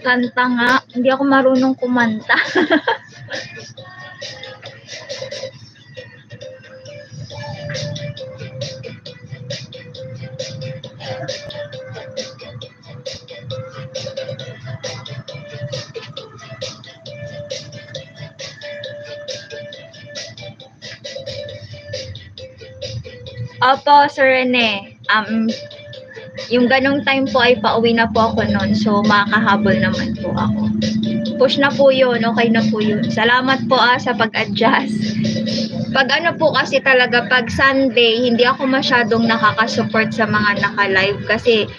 Kanta nga. Hindi ako marunong kumanta. Opo, Sir Rene. Yung ganong time po ay pauwi na po ako noon. So, makakahabol naman po ako. Push na po yun. Okay na po yun. Salamat po sa pag-adjust. Pag ano po kasi talaga, pag Sunday, hindi ako masyadong nakaka-support sa mga naka-live kasi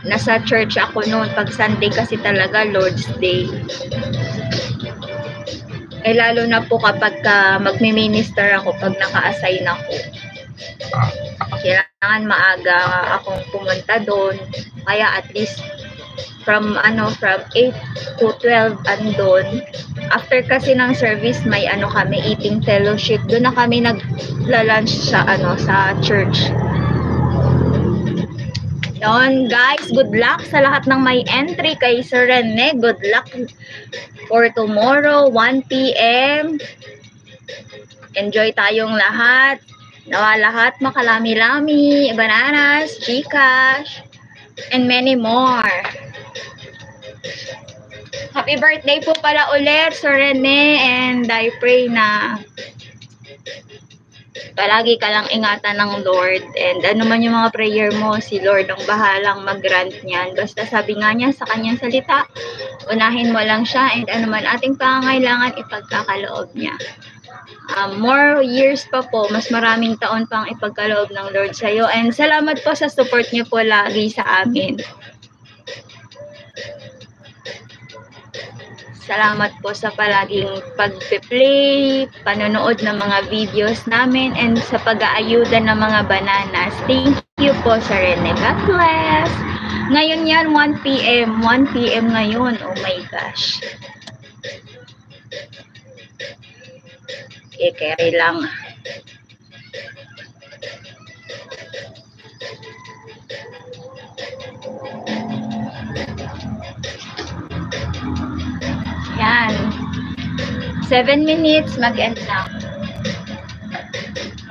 nasa church ako noon. Pag Sunday kasi talaga, Lord's Day. Eh, lalo na po kapag magmi-minister ako, pag naka-assign ako. Kailangan maaga akong pumunta doon. Kaya at least from 8 to 12 andon. After kasi ng service, may kami eating fellowship. Doon na kami nagla-lunch sa church. Yon, guys, good luck sa lahat ng may entry kay Sir Rene. Good luck for tomorrow 1 PM. Enjoy tayong lahat. Nawa lahat makalami-lami, bananas, Gcash, and many more. Happy birthday po pala ulit, Sir Rene, and I pray na palagi ka lang ingatan ng Lord, and ano man yung mga prayer mo, si Lord ang bahalang mag-grant niyan. Basta sabi nga niya sa kanyang salita, unahin mo lang siya, and ano man ating pangangailangan, ipagkakaloob niya. More years pa po, mas maraming taon pang ipagkaloob ng Lord sa iyo. And salamat po sa support niyo po lagi sa amin. Salamat po sa palaging pag-play, panonood ng mga videos namin, and sa pag-aayuda ng mga bananas. Thank you po, Sir Rene. God bless! Ngayon yan, 1 PM. 1 PM ngayon. Oh my gosh. Carry lang. Yan. 7 minutes, mag-end na.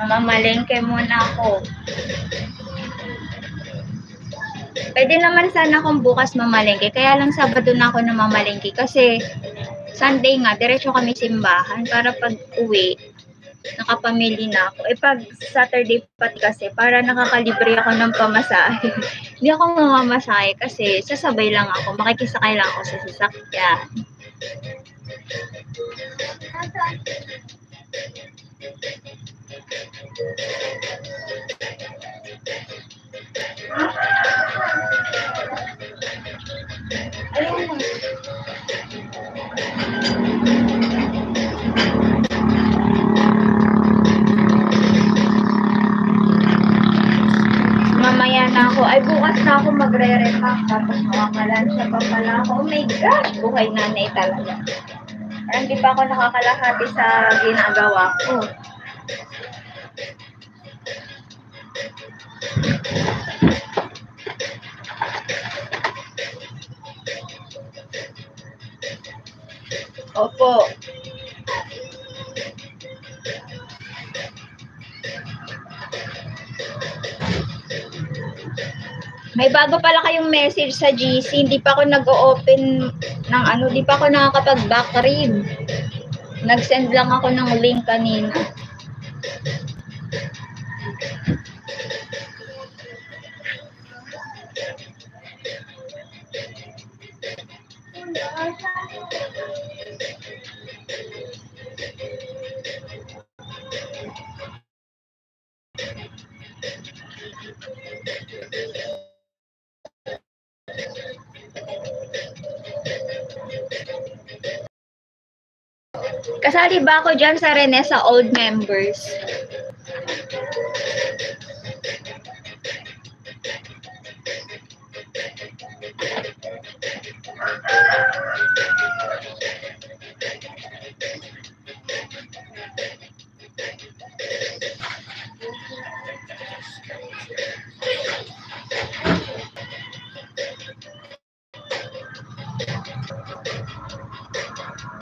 Mamamalengke muna ako. Pwede naman sana akong bukas mamalengke. Kaya lang Sabado na ako namamalengke. Kasi Sunday nga, diretso kami simbahan para pag uwi, nakapamili na ako. Pag Saturday pati kasi, para nakakalibre ako ng pamasahe. Hindi ako mamamasahe kasi sasabay lang ako. Makikisakay lang ako sa sasakyan. Mamaya na ako. Ay, bukas na ako magre-repack. Tapos makakalansya pa pala ako. Oh my gosh! Buhay nanay talaga. Parang hindi pa ako nakakalahati sa ginagawa ko. Opo. May bago pala kayong message sa GC. Hindi pa ako nag-open ng hindi pa ako nakakapag-back read. Nag-send lang ako ng link kanina. Kasali ba ako dyan sa Rene sa old members?